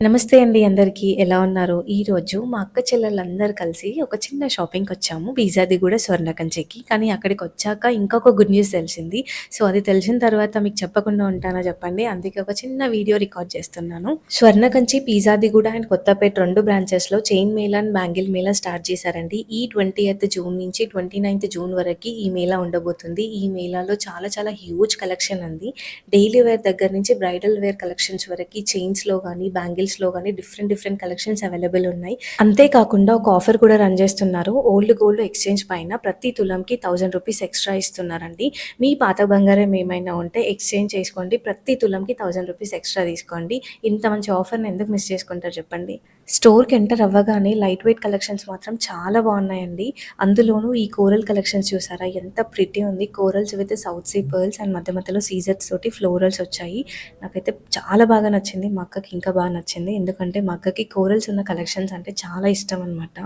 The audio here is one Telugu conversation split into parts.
నమస్తే అండి అందరికీ. ఎలా ఉన్నారు? ఈరోజు మా అక్క చెల్లెళ్ళందరూ కలిసి ఒక చిన్న షాపింగ్‌కొచ్చాము. పిజ్జాదిగూడ స్వర్ణకంచికి. కానీ అక్కడికొచ్చాక ఇంకొక గుడ్ న్యూస్ తెలిసింది. సో, అది తెలిసిన తర్వాత మీకు చెప్పకుండా ఉంటానా చెప్పండి. అందుకే ఒక చిన్న వీడియో రికార్డ్ చేస్తున్నాను. స్వర్ణకంచి, పిజ్జాదిగూడ అండ్ కొత్తపేట 2 బ్రాంచెస్‌లో chain mela and bangle mela start చేశారండి. ఈ 20థ్ జూన్ నుంచి 29థ్ జూన్ వరకి ఈ మేళా ఉండబోతుంది. ఈ మేళాలో చాలా చాలా హ్యూజ్ కలెక్షన్ ఉంది. డైలీ వేర్ దగ్గర నుంచి బ్రైడల్ వేర్ కలెక్షన్స్ వరకి చైన్స్‌లో గానీ, బ్యాంగిల్స్‌లో గానీ డిఫరెంట్ కలెక్షన్స్ అవైలబుల్ ఉన్నాయి. అంతేకాకుండా ఒక ఆఫర్ కూడా రన్ చేస్తున్నారు. ఓల్డ్ గోల్డ్ ఎక్స్‌చేంజ్ పైన ప్రతి తులంకి ₹1000 ఎక్స్‌ట్రా ఇస్తున్నారండి. మీ పాత బంగారం ఏమైనా ఉంటే ఎక్స్‌చేంజ్ చేసుకోండి. ప్రతి తులంకి ₹1000 ఎక్స్‌ట్రా తీసుకోండి. ఇంత మంచి ఆఫర్‌ని ఎందుకు మిస్ చేసుకుంటారు చెప్పండి. స్టోర్‌కి ఎంటర్ అవ్వగానే లైట్ వెయిట్ కలెక్షన్స్ మాత్రం చాలా బాగున్నాయండి. అందులోనూ ఈ కోరల్ కలెక్షన్స్ చూసారా ఎంత ప్రిటీ ఉంది. Corals with South Sea pearls and మధ్య మధ్యలో సీజర్స్ తోటి ఫ్లోరల్స్ వచ్చాయి. నాకైతే చాలా బాగా నచ్చింది. మా అక్కకి ఇంకా బాగా నచ్చింది. ఎందుకంటే మా అక్కకి కోరల్స్ ఉన్న కలెక్షన్స్ అంటే చాలా ఇష్టం అనమాట.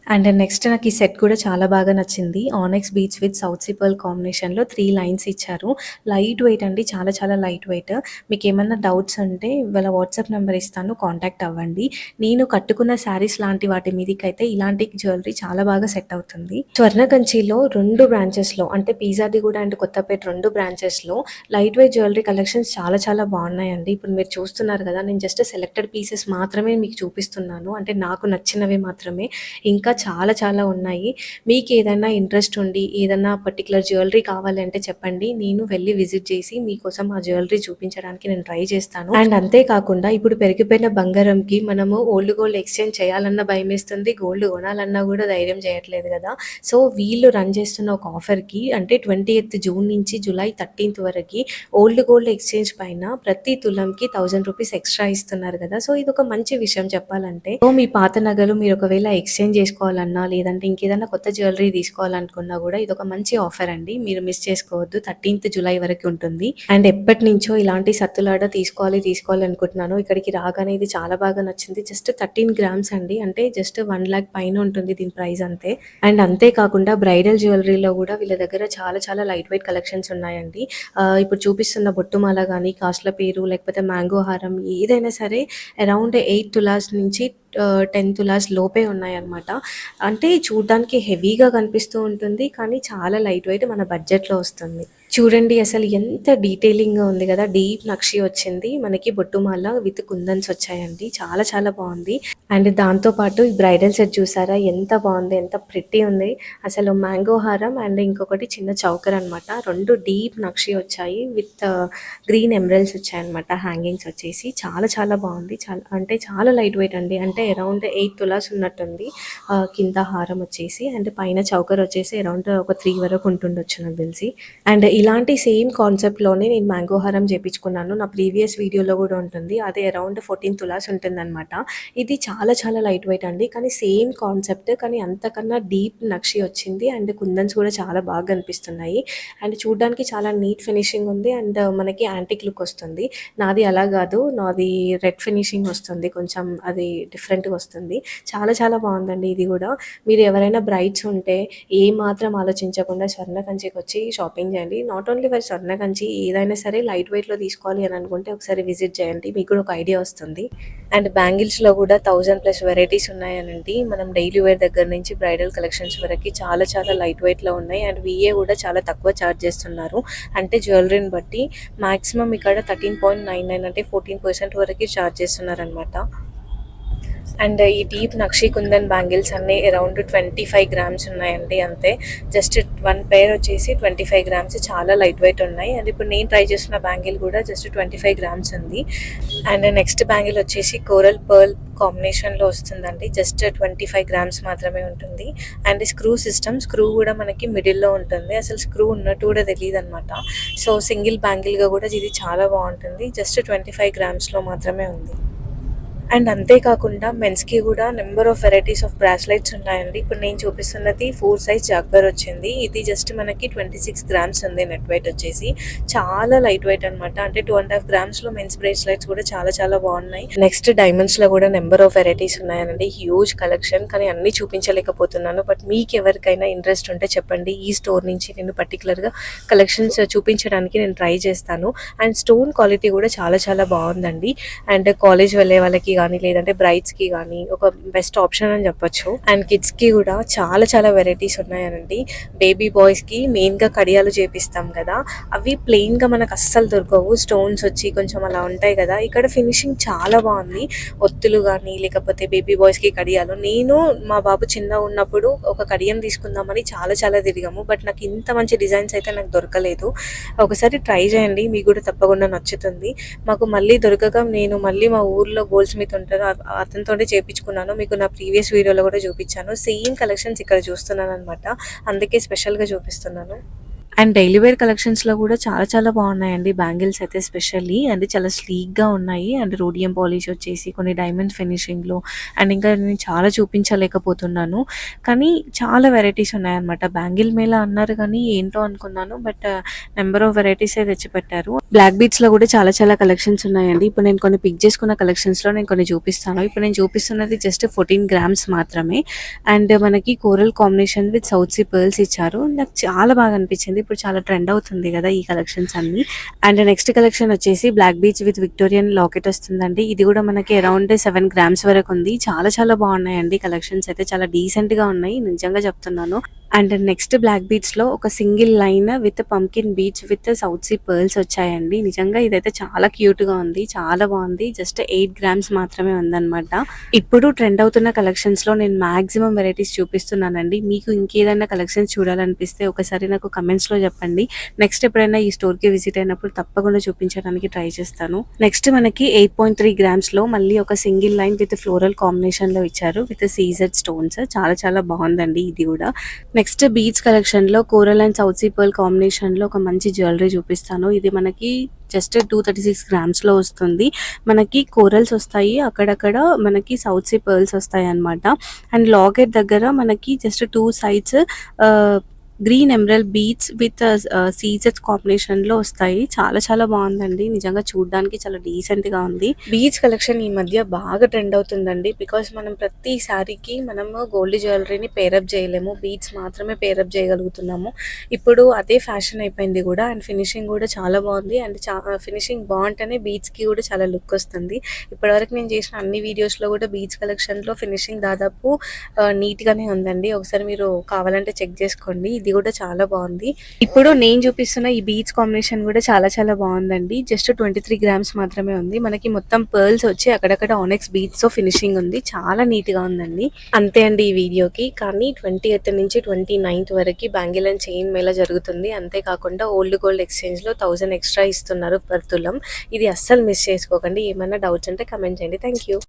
అండ్ నెక్స్ట్ నాకు ఈ సెట్ కూడా చాలా బాగా నచ్చింది. ఆనెక్స్ beads with South see pearl కాంబినేషన్‌లో 3 లైన్స్ ఇచ్చారు. లైట్ వెయిట్ అండి. చాలా చాలా లైట్ వెయిట్. మీకేమన్నా డౌట్స్ ఉంటే వాళ్ళ వాట్సాప్ నెంబర్ ఇస్తాను. కాంటాక్ట్ అవ్వండి. నేను కట్టుకున్న శారీస్ లాంటి వాటి మీదకైతే ఇలాంటి జ్యువెలరీ చాలా బాగా సెట్ అవుతుంది. స్వర్ణకంచిలో 2 బ్రాంచెస్‌లో అంటే పిజ్జాదిగూడ అండ్ కొత్తపేట 2 బ్రాంచెస్‌లో లైట్ వెయిట్ జ్యువెలరీ కలెక్షన్స్ చాలా చాలా బాగున్నాయండి. ఇప్పుడు మీరు చూస్తున్నారు కదా! నేను జస్ట్ సెలెక్టెడ్ పీసెస్ మాత్రమే మీకు చూపిస్తున్నాను. అంటే నాకు నచ్చినవి మాత్రమే. ఇంకా చాలా చాలా ఉన్నాయి. మీకేదైనా ఇంట్రెస్ట్ ఉండి ఏదన్నా పర్టిక్యులర్ జ్యువెలరీ కావాలంటే చెప్పండి. నేను వెళ్లి విజిట్ చేసి మీకోసం ఆ జ్యువెలరీ చూపించడానికి నేను ట్రై చేస్తాను. అండ్ అంతే కాకుండా ఇప్పుడు పెరిగిపోయిన బంగారంకి మనము ఓల్డ్ గోల్డ్ ఎక్స్‌చేంజ్ చేయాలన్నా భయమేస్తుంది. గోల్డ్ కొనాలన్నా కూడా ధైర్యం చేయట్లేదు కదా! సో, వీళ్ళు రన్ చేస్తున్న ఒక ఆఫర్‌కి అంటే 20థ్ జూన్ నుంచి జూలై 13థ్ వరకి ఓల్డ్ గోల్డ్ ఎక్స్‌చేంజ్ పైన ప్రతి తులంకి ₹1000 ఎక్స్‌ట్రా ఇస్తున్నారు కదా! సో, ఇదొక మంచి విషయం చెప్పాలంటే. సో, మీ పాత నగలు మీరు ఒకవేళ ఎక్స్‌చేంజ్ చేసుకోవాలన్నా లేదంటే ఇంకేదైనా కొత్త జ్యువెలరీ తీసుకోవాలనుకున్నా కూడా ఇదొక మంచి ఆఫర్ అండి. మీరు మిస్ చేసుకోవద్దు. 13థ్ జూలై వరకు ఉంటుంది. అండ్ ఎప్పటినుంచో ఇలాంటి సత్తులాడ తీసుకోవాలి అనుకుంటున్నాను. ఇక్కడికి రాగానే ఇది చాలా బాగా నచ్చింది. జస్ట్ 13 గ్రామ్స్ అండి. అంటే జస్ట్ 1,00,000 పైన ఉంటుంది దీని ప్రైస్ అంతే. అండ్ అంతే కాకుండా బ్రైడల్ జ్యువెలరీలో కూడా వీళ్ళ దగ్గర చాలా చాలా లైట్ వెయిట్ కలెక్షన్స్ ఉన్నాయండి. ఇప్పుడు చూపిస్తున్న బొట్టుమాల గానీ, కాసుల పేరు లేకపోతే మ్యాంగో హారం ఏదైనా సరే అరౌండ్ 8 తులాస్ నుంచి 10 తులాస్ లోపే ఉన్నాయన్నమాట. అంటే చూడ్డానికి హెవీగా కనిపిస్తూ ఉంటుంది. కానీ చాలా లైట్ వెయిట్ మన బడ్జెట్‌లో వస్తుంది. చూడండి అసలు ఎంత డీటెయిలింగ్‌గా ఉంది కదా! డీప్ నక్షి వచ్చింది. మనకి బొట్టుమాల విత్ కుందన్స్ వచ్చాయండి. చాలా చాలా బాగుంది. అండ్ దాంతో పాటు ఈ బ్రైడల్ సెట్ చూసారా ఎంత బాగుంది. ఎంత ప్రిటీ ఉంది. అసలు మ్యాంగో హారం అండ్ ఇంకొకటి చిన్న చౌకర్ అనమాట. 2 డీప్ నక్షి వచ్చాయి. విత్ గ్రీన్ ఎమరల్డ్స్ వచ్చాయన్నమాట. హ్యాంగింగ్స్ వచ్చేసి చాలా చాలా బాగుంది. చాలా అంటే చాలా లైట్ వెయిట్ అండి. అంటే అరౌండ్ 8 తులాస్ ఉన్నట్టుంది. కింద హారం వచ్చేసి అండ్ పైన చౌకర్ వచ్చేసి అరౌండ్ ఒక 3 వరకు ఉంటుండొచ్చు నాకు తెలిసి. అండ్ ఇలాంటి సేమ్ కాన్సెప్ట్‌లోనే నేను మ్యాంగో హారం చేపించుకున్నాను. నా ప్రీవియస్ వీడియోలో కూడా ఉంటుంది. అది అరౌండ్ 14 తులాస్ ఉంటుందన్నమాట. ఇది చాలా చాలా లైట్ వెయిట్ అండి. కానీ సేమ్ కాన్సెప్ట్ కానీ అంతకన్నా డీప్ నక్షి వచ్చింది. అండ్ కుందన్స్ కూడా చాలా బాగా కనిపిస్తున్నాయి. అండ్ చూడ్డానికి చాలా నీట్ ఫినిషింగ్ ఉంది. అండ్ మనకి యాంటిక్ లుక్ వస్తుంది. నాది అలా కాదు. నాది రెడ్ ఫినిషింగ్ వస్తుంది. కొంచెం అది డిఫరెంట్‌గా వస్తుంది. చాలా చాలా బాగుందండి ఇది కూడా. మీరు ఎవరైనా బ్రైడ్స్ ఉంటే ఏమాత్రం ఆలోచించకుండా స్వర్ణకంచికొచ్చి షాపింగ్ చేయండి. నాట్ ఓన్లీ ఫర్ స్వర్ణకంచి ఏదైనా సరే లైట్ వెయిట్‌లో తీసుకోవాలి అని అనుకుంటే ఒకసారి విజిట్ చేయండి. మీకు కూడా ఒక ఐడియా వస్తుంది. అండ్ బ్యాంగిల్స్‌లో కూడా 1000+ వెరైటీస్ ఉన్నాయనండి. మనం డైలీ వేర్ దగ్గర నుంచి బ్రైడల్ కలెక్షన్స్ వరకి చాలా చాలా లైట్ వెయిట్‌లో ఉన్నాయి. అండ్ వీఏ కూడా చాలా తక్కువ చార్జ్ చేస్తున్నారు. అంటే జ్యువెలరీని బట్టి మాక్సిమం ఇక్కడ 13.99 అంటే 14% వరకి చార్జ్ చేస్తున్నారనమాట. అండ్ ఈ డీప్ నక్షి కుందన్ బ్యాంగిల్స్ అన్నీ అరౌండ్ 25 గ్రామ్స్ ఉన్నాయండి అంతే. జస్ట్ 1 పెయిర్ వచ్చేసి 25 గ్రామ్స్ చాలా లైట్ వెయిట్ ఉన్నాయి. అండ్ ఇప్పుడు నేను ట్రై చేస్తున్న బ్యాంగిల్ కూడా జస్ట్ 25 గ్రామ్స్ ఉంది. అండ్ నెక్స్ట్ బ్యాంగిల్ వచ్చేసి కోరల్ పర్ల్ కాంబినేషన్లో వస్తుందండి. జస్ట్ 25 గ్రామ్స్ మాత్రమే ఉంటుంది. అండ్ స్క్రూ కూడా మనకి మిడిల్లో ఉంటుంది. అసలు స్క్రూ ఉన్నట్టు కూడా తెలియదు అనమాట. సో సింగిల్ బ్యాంగిల్గా కూడా ఇది చాలా బాగుంటుంది. జస్ట్ 25 గ్రామ్స్లో మాత్రమే ఉంది. అండ్ అంతేకాకుండా మెన్స్‌కి కూడా number of varieties of bracelets ఉన్నాయండి. ఇప్పుడు నేను చూపిస్తున్నది 4 సైజ్ జాగ్బర్ వచ్చింది. ఇది జస్ట్ మనకి 26 గ్రామ్స్ ఉంది నెట్ వెయిట్ వచ్చేసి. చాలా లైట్ వెయిట్ అనమాట. అంటే 2.5 గ్రామ్స్‌లో మెన్స్ బ్రేస్లెట్స్ కూడా చాలా చాలా బాగున్నాయి. నెక్స్ట్ డైమండ్స్‌లో కూడా నెంబర్ ఆఫ్ వెరైటీస్ ఉన్నాయండి. హ్యూజ్ కలెక్షన్ కానీ అన్నీ చూపించలేకపోతున్నాను. బట్ మీకు ఎవరికైనా ఇంట్రెస్ట్ ఉంటే చెప్పండి. ఈ స్టోర్ నుంచి నేను పర్టికులర్‌గా కలెక్షన్స్ చూపించడానికి నేను ట్రై చేస్తాను. అండ్ స్టోన్ క్వాలిటీ కూడా చాలా చాలా బాగుందండి. అండ్ కాలేజ్ వెళ్ళే వాళ్ళకి కానీ లేదంటే బ్రైడ్స్కి కానీ ఒక బెస్ట్ ఆప్షన్ అని చెప్పొచ్చు. అండ్ కిడ్స్కి కూడా చాలా చాలా వెరైటీస్ ఉన్నాయనండి. బేబీ బాయ్స్కి మెయిన్గా కడియాలు చేపిస్తాం కదా, అవి ప్లెయిన్గా మనకు అస్సలు దొరకవు, స్టోన్స్ వచ్చి కొంచెం అలా ఉంటాయి కదా. ఇక్కడ ఫినిషింగ్ చాలా బాగుంది, ఒత్తులు కానీ లేకపోతే బేబీ బాయ్స్కి కడియాలు. నేను మా బాబు చిన్న ఉన్నప్పుడు ఒక కడియం తీసుకుందామని చాలా చాలా తిరిగాము, బట్ నాకు ఇంత మంచి డిజైన్స్ అయితే నాకు దొరకలేదు. ఒకసారి ట్రై చేయండి, మీకు కూడా తప్పకుండా నచ్చుతుంది. మాకు మళ్ళీ దొరకగా నేను మళ్ళీ మా ఊర్లో గోల్డ్ స్మిత్ ఉంటారు, అతనితోనే చేయించుకున్నాను. మీకు నా ప్రీవియస్ వీడియోలో కూడా చూపించాను. సేమ్ కలెక్షన్స్ ఇక్కడ చూస్తున్నాను అనమాట, అందుకే స్పెషల్గా చూపిస్తున్నాను. అండ్ డైలీ వేర్ కలెక్షన్స్లో కూడా చాలా చాలా బాగున్నాయండి. బ్యాంగిల్స్ అయితే స్పెషల్లీ అంటే చాలా స్లీక్గా ఉన్నాయి. అండ్ రోడియం పాలిష్ వచ్చేసి కొన్ని డైమండ్ ఫినిషింగ్లో, అండ్ ఇంకా నేను చాలా చూపించలేకపోతున్నాను కానీ చాలా వెరైటీస్ ఉన్నాయన్నమాట. బ్యాంగిల్ మేళా అన్నారు కానీ ఏంటో అనుకున్నాను, బట్ నెంబర్ ఆఫ్ వెరైటీస్ అయితే తెచ్చిపెట్టారు. బ్లాక్ బీట్స్లో కూడా చాలా చాలా కలెక్షన్స్ ఉన్నాయండి. ఇప్పుడు నేను కొన్ని పిక్ చేసుకున్న కలెక్షన్స్లో నేను కొన్ని చూపిస్తాను. ఇప్పుడు నేను చూపిస్తున్నది జస్ట్ 14 grams మాత్రమే. అండ్ మనకి coral combination with South Sea pearls ఇచ్చారు. నాకు చాలా బాగా అనిపించింది. ఇప్పుడు చాలా ట్రెండ్ అవుతుంది కదా ఈ కలెక్షన్స్ అన్ని. అండ్ నెక్స్ట్ కలెక్షన్ వచ్చేసి black beads with Victorian locket వస్తుందండి. ఇది కూడా మనకి అరౌండ్ 7 grams వరకు ఉంది. చాలా చాలా బాగున్నాయండి కలెక్షన్స్ అయితే, చాలా డీసెంట్ గా ఉన్నాయి, నిజంగా చెప్తున్నాను. అండ్ నెక్స్ట్ బ్లాక్ బీట్స్ లో ఒక సింగిల్ లైన్ విత్ పంకిన్ beads with South Sea pearls వచ్చాయండి. నిజంగా ఇదైతే చాలా క్యూట్ గా ఉంది, చాలా బాగుంది. జస్ట్ 8 grams మాత్రమే ఉందన్నమాట. ఇప్పుడు ట్రెండ్ అవుతున్న కలెక్షన్స్ లో నేను మాక్సిమం వెరైటీస్ చూపిస్తున్నానండి. మీకు ఇంకేదైనా కలెక్షన్స్ చూడాలనిపిస్తే ఒకసారి నాకు కమెంట్స్ లో చెప్పండి. నెక్స్ట్ ఎప్పుడైనా ఈ స్టోర్ కి విజిట్ అయినప్పుడు తప్పకుండా చూపించడానికి ట్రై చేస్తాను. నెక్స్ట్ మనకి 8.3 grams లో మళ్ళీ ఒక single line with floral combination లో ఇచ్చారు విత్ సీజెడ్ స్టోన్స్. చాలా చాలా బాగుందండి ఇది కూడా. నెక్స్ట్ బీచ్ కలెక్షన్ లో coral and south sea pearl combination లో ఒక మంచి జ్యువెలరీ చూపిస్తాను. ఇది మనకి జస్ట్ 236 grams లో వస్తుంది. మనకి కోరల్స్ వస్తాయి, అక్కడక్కడ మనకి సౌత్ సీ పర్ల్స్ వస్తాయి అన్నమాట. అండ్ లాకెట్ దగ్గర మనకి just 2 sides green emerald beads with ceases combination లో వస్తాయి. చాలా చాలా బాగుందండి, నిజంగా చూడడానికి చాలా డీసెంట్ గా ఉంది. బీచ్ కలెక్షన్ ఈ మధ్య బాగా ట్రెండ్ అవుతుందండి, బికాస్ మనం ప్రతి సారీకి మనము గోల్డ్ జ్యువెలరీని పేరప్ చేయలేము, బీడ్స్ మాత్రమే పేరప్ చేయగలుగుతున్నాము. ఇప్పుడు అదే ఫ్యాషన్ అయిపోయింది కూడా. అండ్ ఫినిషింగ్ కూడా చాలా బాగుంది. అండ్ ఫినిషింగ్ బాగుంటేనే బీచ్ కి కూడా చాలా లుక్ వస్తుంది. ఇప్పటివరకు నేను చేసిన అన్ని వీడియోస్ లో కూడా బీచ్ కలెక్షన్ లో ఫినిషింగ్ దాదాపు నీట్ గానే ఉందండి. ఒకసారి మీరు కావాలంటే చెక్ చేసుకోండి, ఇది కూడా చాలా బాగుంది. ఇప్పుడు నేను చూపిస్తున్న ఈ బీచ్ కాంబినేషన్ కూడా చాలా చాలా బాగుందండి. జస్ట్ 23 grams మాత్రమే ఉంది. మనకి మొత్తం పర్ల్స్ వచ్చి అక్కడక్కడ ఆనెక్స్ బీచ్ తో ఫినిషింగ్ ఉంది, చాలా నీట్ గా ఉందండి. అంతే అండి ఈ వీడియోకి. కానీ 20th నుంచి 29th వరకు బ్యాంగిల్ అండ్ చైన్ మేళా జరుగుతుంది. అంతేకాకుండా ఓల్డ్ గోల్డ్ ఎక్స్చేంజ్ లో 1000 ఎక్స్ట్రా ఇస్తున్నారు పర్ తులం. ఇది అస్సలు మిస్ చేసుకోకండి. ఏమైనా డౌట్స్ ఉంటే కమెంట్ చేయండి. Thank you.